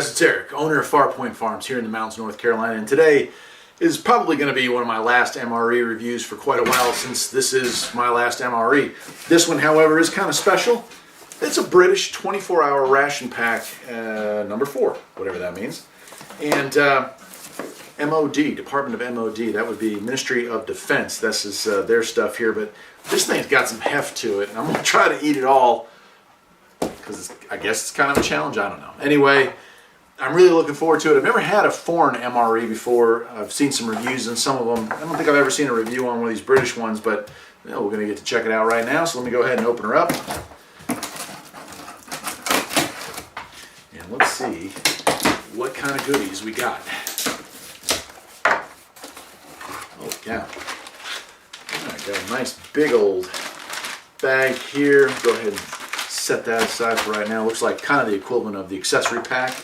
guys, it's Eric, owner of Farpoint Farms here in the mountains, North Carolina, and today is probably going to be one of my last MRE reviews for quite a while, since this is my last MRE. This one, however, is kind of special. It's a British 24-hour ration pack, number 4, whatever that means. And MOD, Department of MOD, that would be Ministry of Defense. This is their stuff here, but this thing's got some heft to it, and I'm going to try to eat it all, because I guess it's kind of a challenge, I don't know. Anyway, I'm really looking forward to it. I've never had a foreign MRE before. I've seen some reviews on some of them. I don't think I've ever seen a review on one of these British ones, but you know, we're going to get to check it out right now, so let me go ahead and open her up. And let's see what kind of goodies we got. Oh, yeah. Alright, got a nice big old bag here. Go ahead and set that aside for right now. Looks like kind of the equivalent of the Accessory pack.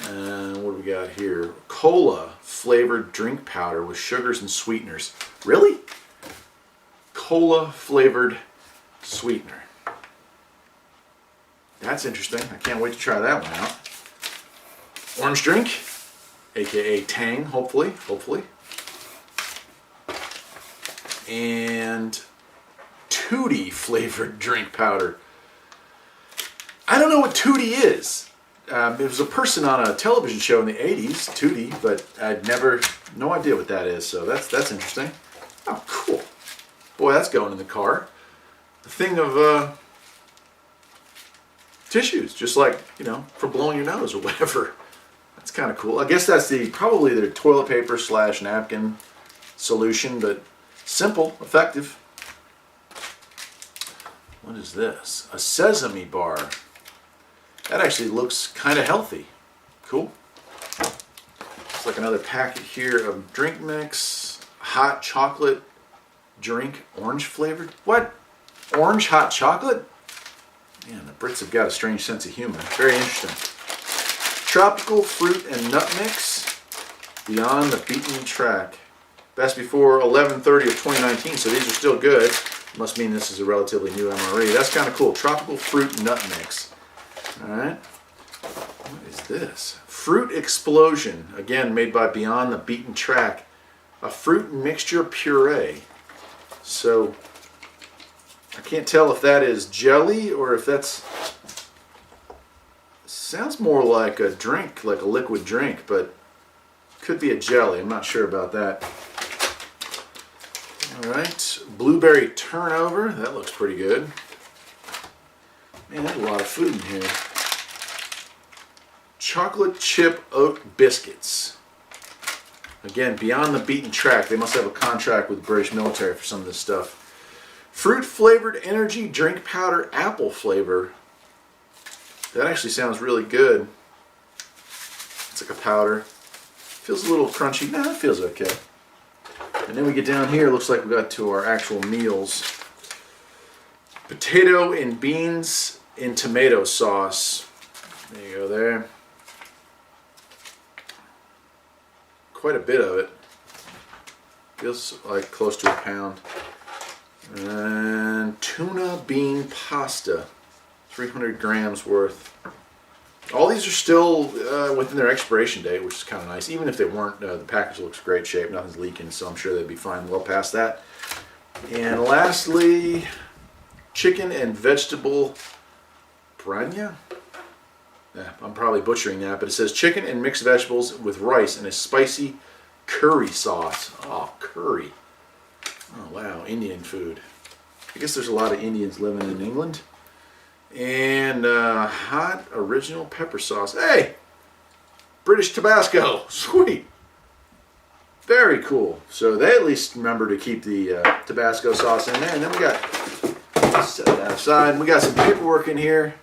And what do we got here? Cola flavored drink powder with sugars and sweeteners. Really? Cola flavored sweetener. That's interesting. I can't wait to try that one out. Orange drink, aka Tang, hopefully. And Tootie flavored drink powder. I don't know what Tootie is. It was a person on a television show in the 80s, Tootie, but I'd no idea what that is, so that's interesting. Oh, cool. Boy, that's going in the car. A thing of tissues, just like, you know, for blowing your nose or whatever. That's kind of cool. I guess that's probably their toilet paper / napkin solution, but simple, effective. What is this? A sesame bar. That actually looks kind of healthy. Cool. It's like another packet here of drink mix. Hot chocolate drink, orange flavored. What? Orange hot chocolate? Man, the Brits have got a strange sense of humor. Very interesting. Tropical fruit and nut mix. Beyond the beaten track. Best before 11/30 of 2019, so these are still good. Must mean this is a relatively new MRE. That's kind of cool. Tropical fruit nut mix. Alright, what is this? Fruit Explosion, again made by Beyond the Beaten Track. A fruit mixture puree. So, I can't tell if that is jelly or if that's... Sounds more like a drink, like a liquid drink, but could be a jelly. I'm not sure about that. Alright, Blueberry Turnover. That looks pretty good. Man, there's a lot of food in here. Chocolate chip oat biscuits. Again, Beyond the Beaten Track. They must have a contract with the British military for some of this stuff. Fruit flavored energy drink powder, apple flavor. That actually sounds really good. It's like a powder. Feels a little crunchy. No, it feels okay. And then we get down here. Looks like we got to our actual meals. Potato and beans in tomato sauce. There you go there. Quite a bit of it. Feels like close to a pound. And tuna bean pasta. 300 grams worth. All these are still within their expiration date, which is kind of nice. Even if they weren't, the package looks great shape. Nothing's leaking, so I'm sure they'd be fine well past that. And lastly, chicken and vegetable branya? Yeah, I'm probably butchering that, but it says chicken and mixed vegetables with rice and a spicy curry sauce. Oh, curry. Oh, wow, Indian food. I guess there's a lot of Indians living in England. And hot original pepper sauce. Hey! British Tabasco. Sweet. Very cool. So they at least remember to keep the Tabasco sauce in there. And then we got... set that aside. We got some paperwork in here.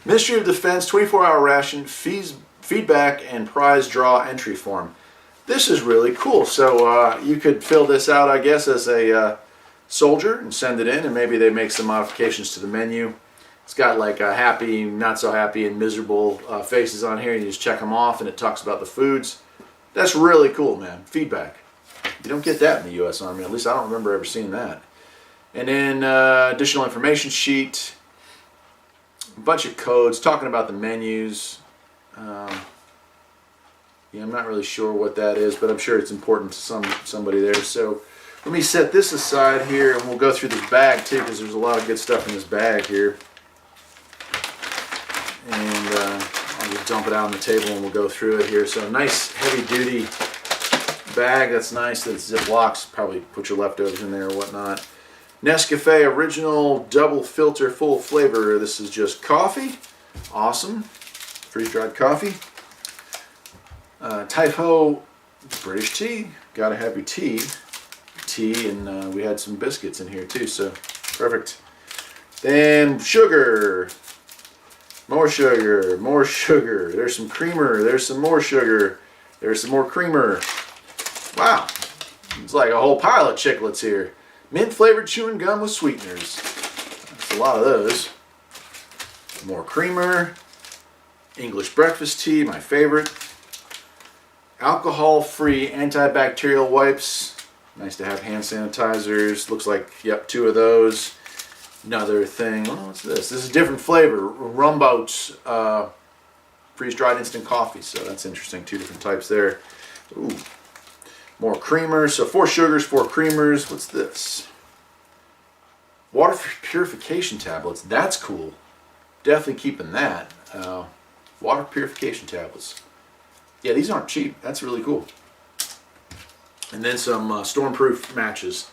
Ministry of Defense 24-hour ration feedback and prize draw entry form. This is really cool. So you could fill this out, I guess, as a soldier and send it in, and maybe they make some modifications to the menu. It's got like happy, not so happy, and miserable faces on here. You just check them off, and it talks about the foods. That's really cool, man. Feedback. You don't get that in the U.S. Army. At least I don't remember ever seeing that. And then additional information sheet. a bunch of codes talking about the menus. Yeah, I'm not really sure what that is, but I'm sure it's important to somebody there. So let me set this aside here, and we'll go through this bag too, because there's a lot of good stuff in this bag here. And I'll just dump it out on the table, and we'll go through it here. So a nice heavy-duty bag. That's nice. That Ziplocs. Probably put your leftovers in there or whatnot. Nescafe Original Double Filter Full Flavor. This is just coffee. Awesome. Freeze-dried coffee. Type-Ho British tea. Gotta have your tea. And we had some biscuits in here too, so perfect. Then sugar. More sugar. More sugar. There's some creamer. There's some more sugar. There's some more creamer. Wow. It's like a whole pile of chiclets here. Mint flavored chewing gum with sweeteners. That's a lot of those. More creamer. English breakfast tea, my favorite. Alcohol-free antibacterial wipes. Nice to have hand sanitizers. Looks like, yep, 2 of those. Another thing. Oh, what's this? This is a different flavor. Rumboat's freeze-dried instant coffee. So that's interesting. 2 different types there. Ooh. More creamer. So 4 sugars, 4 creamers. What's this? Water purification tablets. That's cool. Definitely keeping that. Water purification tablets. Yeah, these aren't cheap. That's really cool. And then some stormproof matches.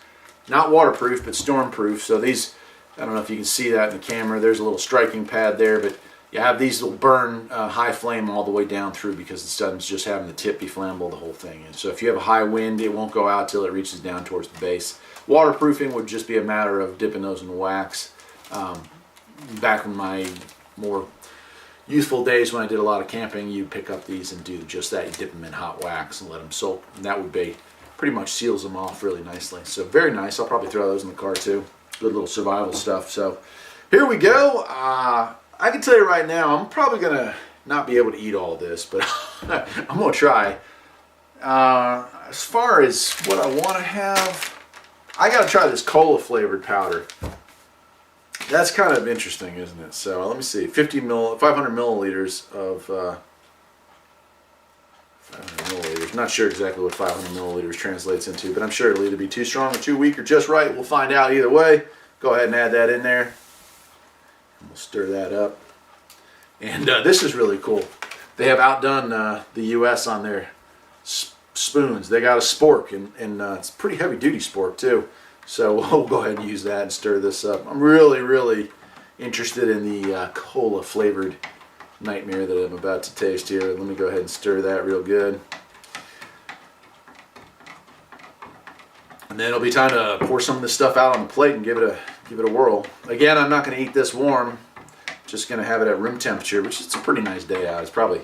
Not waterproof, but stormproof. So these, I don't know if you can see that in the camera. There's a little striking pad there, but you have these that will burn high flame all the way down through, because instead of just having the tip be flammable, the whole thing. And so if you have a high wind, it won't go out till it reaches down towards the base. Waterproofing would just be a matter of dipping those in wax. Back in my more youthful days when I did a lot of camping, you pick up these and do just that. You dip them in hot wax and let them soak, and that would be pretty much seals them off really nicely. So very nice. I'll probably throw those in the car too. Good little survival stuff. So here we go. I can tell you right now, I'm probably gonna not be able to eat all this, but I'm gonna try. As far as what I want to have, I gotta try this cola flavored powder. That's kind of interesting, isn't it? So let me see, 500 milliliters of 500 milliliters. Not sure exactly what 500 milliliters translates into, but I'm sure it'll either be too strong or too weak or just right. We'll find out either way. Go ahead and add that in there. And we'll stir that up. And this is really cool. They have outdone the U.S. on their spoons. They got a spork, and it's a pretty heavy duty spork too. So we'll go ahead and use that and stir this up. I'm really, really interested in the cola flavored nightmare that I'm about to taste here. Let me go ahead and stir that real good. And then it'll be time to pour some of this stuff out on the plate and give it a whirl. Again, I'm not going to eat this warm. Just going to have it at room temperature, which is a pretty nice day out. It's probably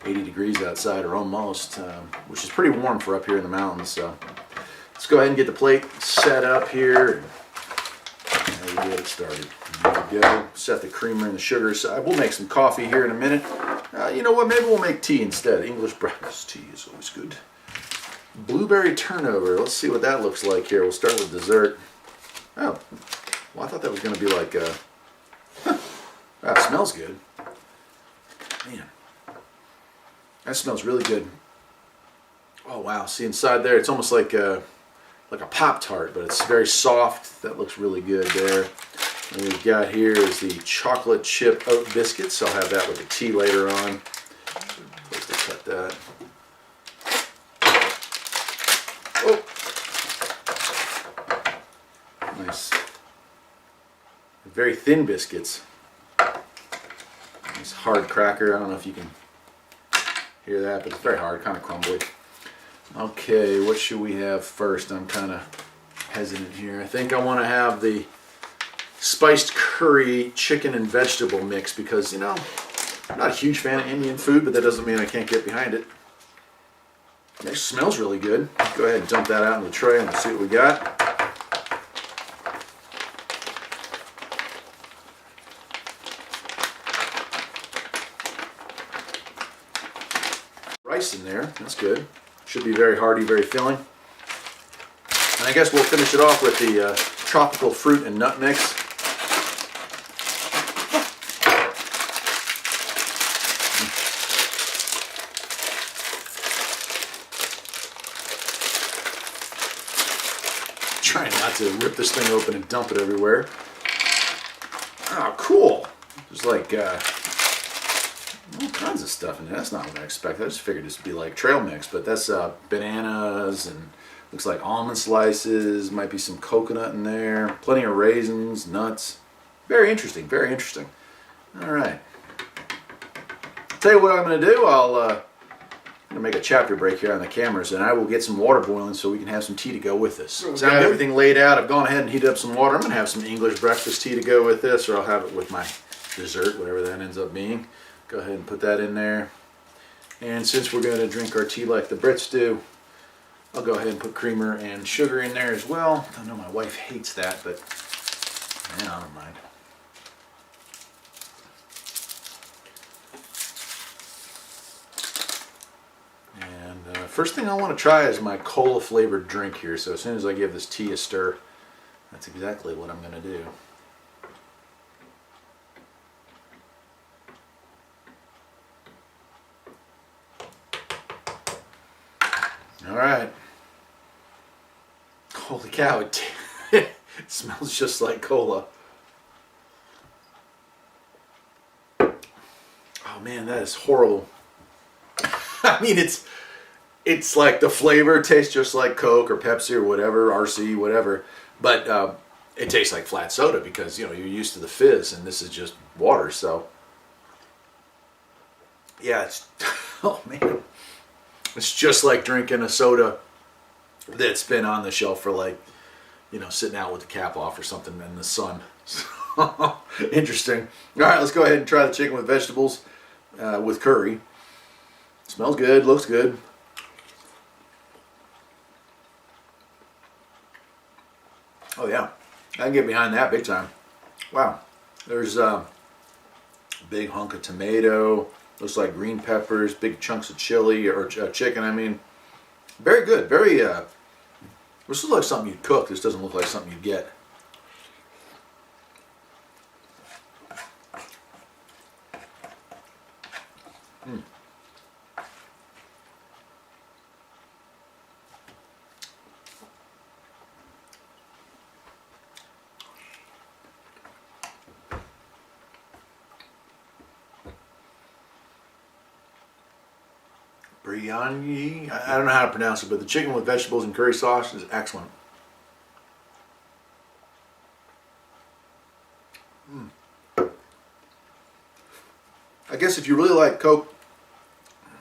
80 degrees outside, or almost, which is pretty warm for up here in the mountains. So let's go ahead and get the plate set up here. And we'll get it started. There we go. Set the creamer and the sugar aside. We'll make some coffee here in a minute. You know what? Maybe we'll make tea instead. English breakfast tea is always good. Blueberry turnover. Let's see what that looks like here. We'll start with dessert. Oh, well, I thought that was going to be like a... That smells good. Man, that smells really good. Oh wow! See inside there, it's almost like a Pop-Tart, but it's very soft. That looks really good there. And we've got here is the chocolate chip oat biscuits. I'll have that with the tea later on. Place to cut that. Oh, nice. Very thin biscuits. Nice hard cracker. I don't know if you can hear that, but it's very hard, kind of crumbly. Okay, what should we have first? I'm kind of hesitant here. I think I want to have the spiced curry chicken and vegetable mix because, you know, I'm not a huge fan of Indian food, but that doesn't mean I can't get behind it. It smells really good. Go ahead and dump that out in the tray and we'll see what we got. Rice in there, that's good. Should be very hearty, very filling. And I guess we'll finish it off with the tropical fruit and nut mix. about to rip this thing open and dump it everywhere. Oh, cool. There's like all kinds of stuff in there. That's not what I expected. I just figured this would be like trail mix, but that's bananas and looks like almond slices. Might be some coconut in there. Plenty of raisins, nuts. Very interesting, very interesting. All right. Tell you what I'm going to do. I'm going to make a chapter break here on the cameras, and I will get some water boiling so we can have some tea to go with this. So I've got everything laid out. I've gone ahead and heated up some water. I'm going to have some English breakfast tea to go with this, or I'll have it with my dessert, whatever that ends up being. Go ahead and put that in there. And since we're going to drink our tea like the Brits do, I'll go ahead and put creamer and sugar in there as well. I know my wife hates that, but yeah, I don't mind. And first thing I want to try is my cola flavored drink here. So as soon as I give this tea a stir, that's exactly what I'm going to do. All right. Holy cow, it smells just like cola. Oh man, that is horrible. I mean, it's like the flavor tastes just like Coke or Pepsi or whatever, RC, whatever. But it tastes like flat soda because, you know, you're used to the fizz and this is just water. So, yeah, it's, oh man. It's just like drinking a soda that's been on the shelf for like, you know, sitting out with the cap off or something in the sun. Interesting. All right, let's go ahead and try the chicken with vegetables with curry. Smells good, looks good. Oh yeah, I can get behind that big time. Wow, there's a big hunk of tomato. Looks like green peppers, big chunks of chili or chicken. I mean, very good. Very. This looks like something you'd cook. This doesn't look like something you'd get. Mm. Biryani, I don't know how to pronounce it, but the chicken with vegetables and curry sauce is excellent. I guess if you really like Coke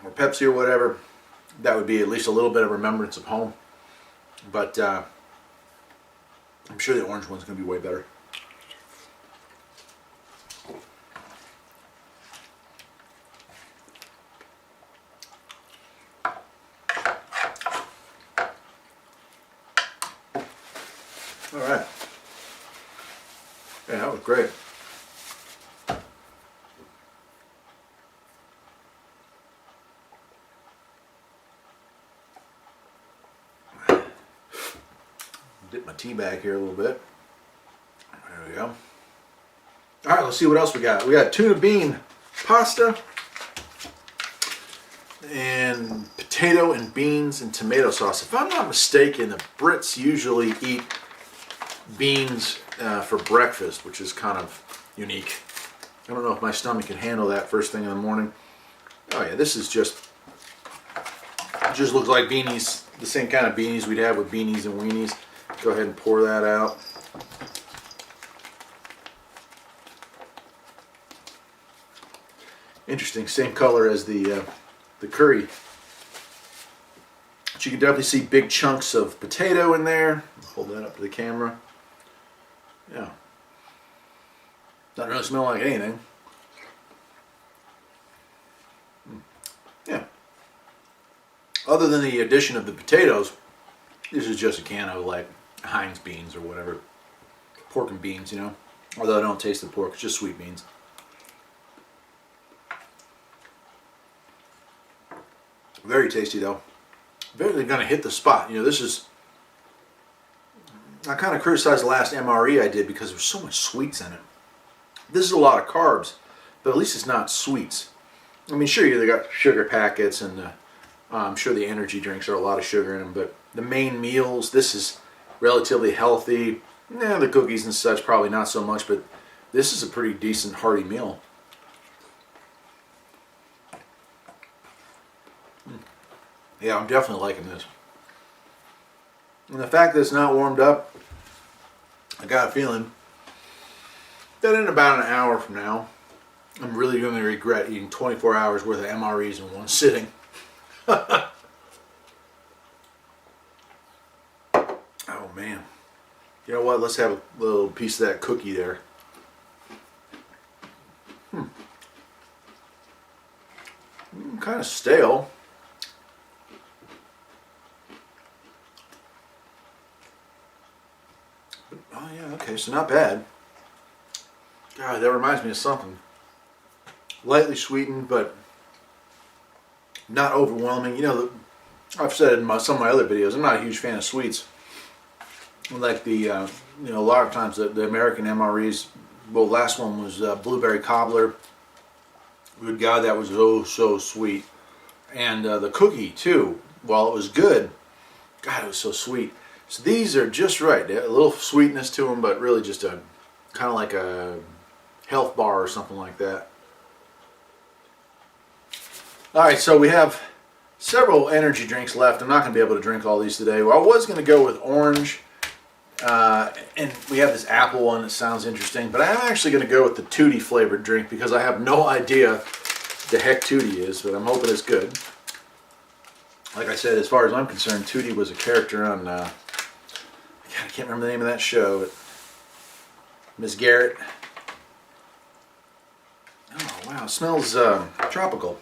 or Pepsi or whatever, that would be at least a little bit of remembrance of home. But I'm sure the orange one's going to be way better. All right. Yeah, that was great. Dip my tea bag here a little bit. There we go. All right, let's see what else we got. We got tuna bean pasta and potato and beans and tomato sauce. If I'm not mistaken, the Brits usually eat beans for breakfast, which is kind of unique. I don't know if my stomach can handle that first thing in the morning. Oh yeah, this is just looks like beanies, the same kind of beanies we'd have with beanies and weenies. Go ahead and pour that out. Interesting, same color as the curry. But you can definitely see big chunks of potato in there. Hold that up to the camera. Yeah. Doesn't really smell like anything. Yeah. Other than the addition of the potatoes, this is just a can of like Heinz beans or whatever. Pork and beans, you know. Although I don't taste the pork, it's just sweet beans. Very tasty though. Very gonna hit the spot. You know, this is, I kind of criticized the last MRE I did because there's so much sweets in it. This is a lot of carbs, but at least it's not sweets. I mean, sure, they got sugar packets, and I'm sure the energy drinks are a lot of sugar in them, but the main meals, this is relatively healthy. The cookies and such probably not so much, but this is a pretty decent hearty meal. Yeah, I'm definitely liking this. And the fact that it's not warmed up, I got a feeling that in about an hour from now, I'm really going to regret eating 24 hours worth of MREs in one sitting. Oh man. You know what? Let's have a little piece of that cookie there. Kind of stale. Oh yeah, okay, so not bad. God, that reminds me of something. Lightly sweetened, but not overwhelming. You know, I've said in some of my other videos, I'm not a huge fan of sweets. Like the, you know, a lot of times the American MREs, well, last one was blueberry cobbler. Good God, that was oh so sweet. And the cookie too, while it was good, God, it was so sweet. So these are just right. They have a little sweetness to them, but really just a kind of like a health bar or something like that. All right, so we have several energy drinks left. I'm not going to be able to drink all these today. Well, I was going to go with orange, and we have this apple one that sounds interesting, but I'm actually going to go with the Tutti flavored drink because I have no idea what the heck Tutti is, but I'm hoping it's good. Like I said, as far as I'm concerned, Tutti was a character on, God, I can't remember the name of that show, but Miss Garrett. Oh, wow, it smells tropical.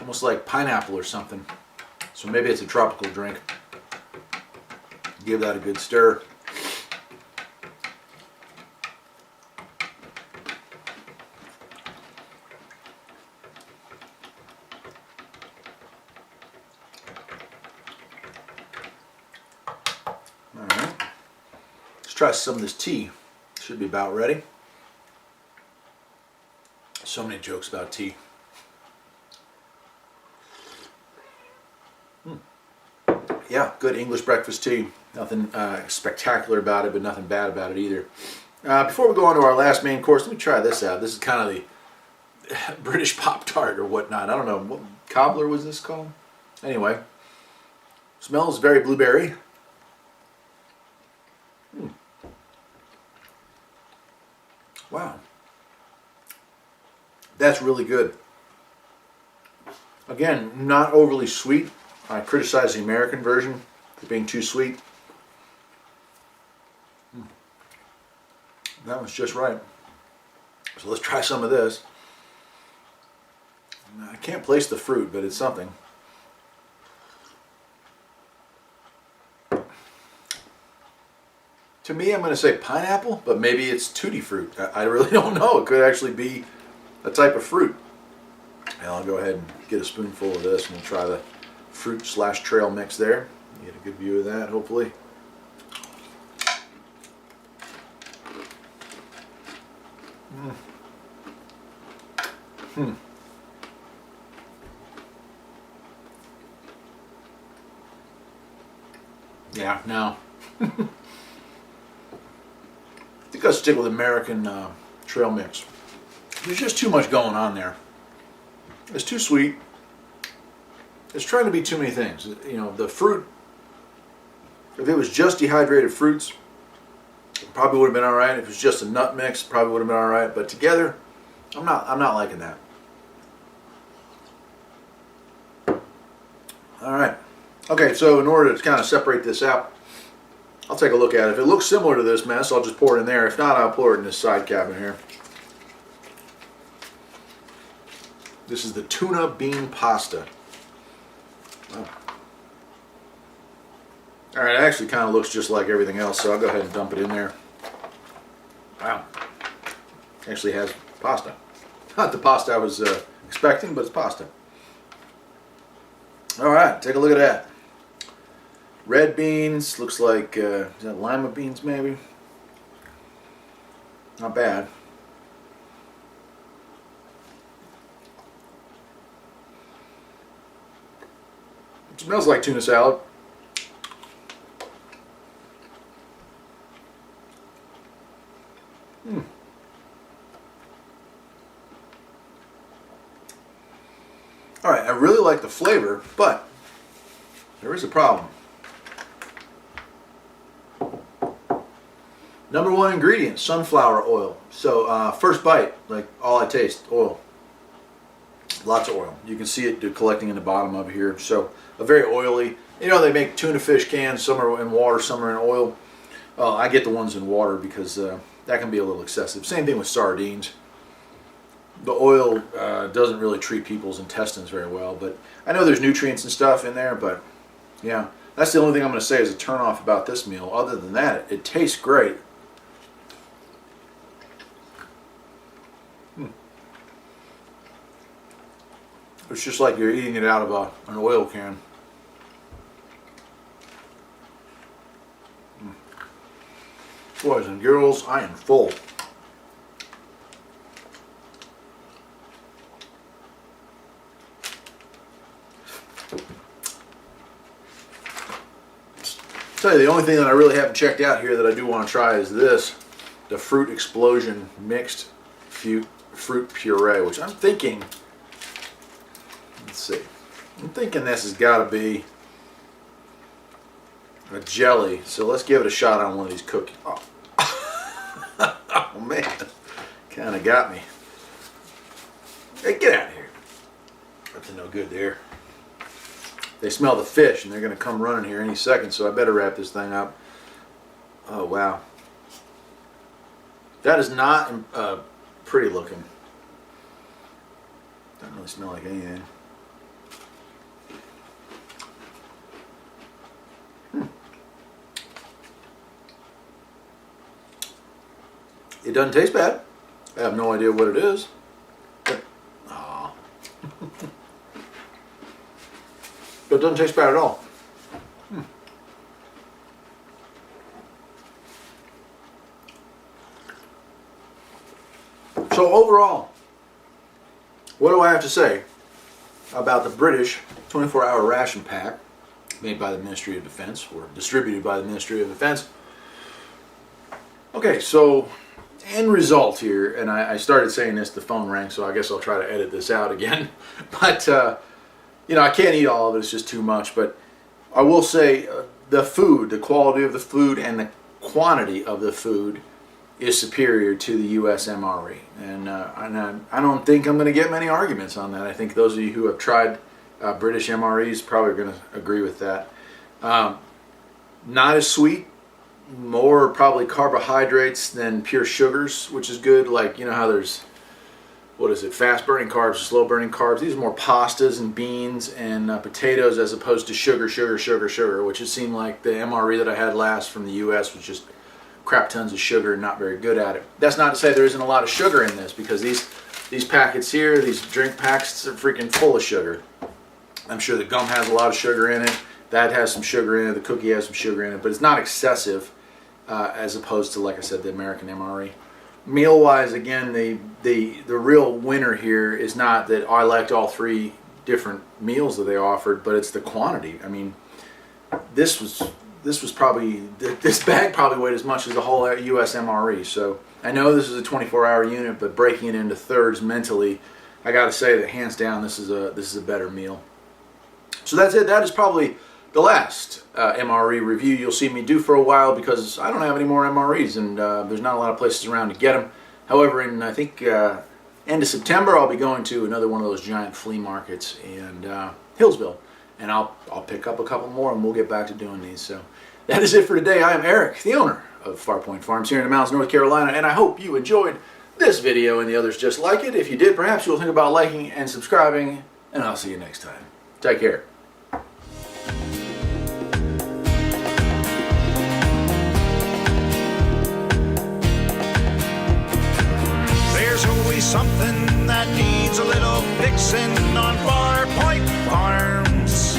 Almost like pineapple or something. So maybe it's a tropical drink. Give that a good stir. Alright. Let's try some of this tea. Should be about ready. So many jokes about tea. Yeah, good English breakfast tea. Nothing spectacular about it, but nothing bad about it either. Before we go on to our last main course, let me try this out. This is kind of the British Pop-Tart or whatnot. I don't know, what cobbler was this called? Anyway, smells very blueberry. Wow. That's really good. Again, not overly sweet. I criticize the American version for being too sweet. That one's just right. So let's try some of this. I can't place the fruit, but it's something. To me, I'm going to say pineapple, but maybe it's tutti fruit. I really don't know. It could actually be a type of fruit. And I'll go ahead and get a spoonful of this and we'll try the fruit/trail mix there. Get a good view of that, hopefully. Yeah, no. I think I'll stick with American trail mix. There's just too much going on there. It's too sweet. It's trying to be too many things. You know, the fruit, if it was just dehydrated fruits, it probably would have been all right. If it was just a nut mix, probably would have been all right. But together, I'm not liking that. All right. Okay, so in order to kind of separate this out, I'll take a look at it. If it looks similar to this mess, I'll just pour it in there. If not, I'll pour it in this side cabinet here. This is the tuna bean pasta. Wow. All right, it actually kind of looks just like everything else, so I'll go ahead and dump it in there. Wow. Actually has pasta. Not the pasta I was expecting, but it's pasta. All right, take a look at that. Red beans, looks like, is that lima beans maybe? Not bad. Smells like tuna salad. Alright, I really like the flavor, but there is a problem. Number one ingredient, sunflower oil. So first bite, like all I taste, oil. Lots of oil. You can see it collecting in the bottom of here. So a very oily. You know, they make tuna fish cans. Some are in water, some are in oil. I get the ones in water because that can be a little excessive. Same thing with sardines. The oil doesn't really treat people's intestines very well. But I know there's nutrients and stuff in there. But yeah, that's the only thing I'm going to say is a turn off about this meal. Other than that, it tastes great. It's just like you're eating it out of an oil can. Boys and girls, I am full. Tell you, the only thing that I really haven't checked out here that I do want to try is this, the Fruit Explosion mixed fruit puree, which I'm thinking. Let's see. I'm thinking this has got to be a jelly. So let's give it a shot on one of these cookies. Oh, oh man, kind of got me. Hey, get out of here. That's no good there. They smell the fish and they're going to come running here any second, so I better wrap this thing up. Oh wow. That is not pretty looking. Doesn't really smell like anything. It doesn't taste bad. I have no idea what it is. But, but it doesn't taste bad at all. So overall, what do I have to say about the British 24-hour ration pack made by the Ministry of Defense, or distributed by the Ministry of Defense? Okay, so end result here, and I started saying this, the phone rang, so I guess I'll try to edit this out again. But, you know, I can't eat all of it, it's just too much. But I will say the food, the quality of the food and the quantity of the food is superior to the U.S. MRE. And I don't think I'm going to get many arguments on that. I think those of you who have tried British MREs probably are going to agree with that. Not as sweet. More probably carbohydrates than pure sugars, which is good. Like, you know how there's, what is it, fast burning carbs, slow burning carbs. These are more pastas and beans and potatoes as opposed to sugar, which it seemed like the MRE that I had last from the US was just crap tons of sugar and not very good at it. That's not to say there isn't a lot of sugar in this, because these packets here, these drink packs, are freaking full of sugar. I'm sure the gum has a lot of sugar in it. That has some sugar in it. The cookie has some sugar in it, but it's not excessive as opposed to, like I said, the American MRE. Meal-wise, again, the real winner here is not that I liked all three different meals that they offered, but it's the quantity. I mean, this probably, this bag probably weighed as much as the whole U.S. MRE. So I know this is a 24-hour unit, but breaking it into thirds mentally, I got to say that hands down, this is a better meal. So that's it. That is probably the last MRE review you'll see me do for a while, because I don't have any more MREs, and there's not a lot of places around to get them. However, in I think end of September, I'll be going to another one of those giant flea markets in Hillsville, and I'll pick up a couple more, and we'll get back to doing these. So that is it for today. I am Eric, the owner of Farpoint Farms here in the mountains, North Carolina, and I hope you enjoyed this video and the others just like it. If you did, perhaps you'll think about liking and subscribing, and I'll see you next time. Take care. Something that needs a little fixing on Farpoint Farms.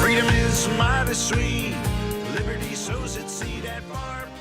Freedom is mighty sweet. Liberty sows its seed at Farpoint.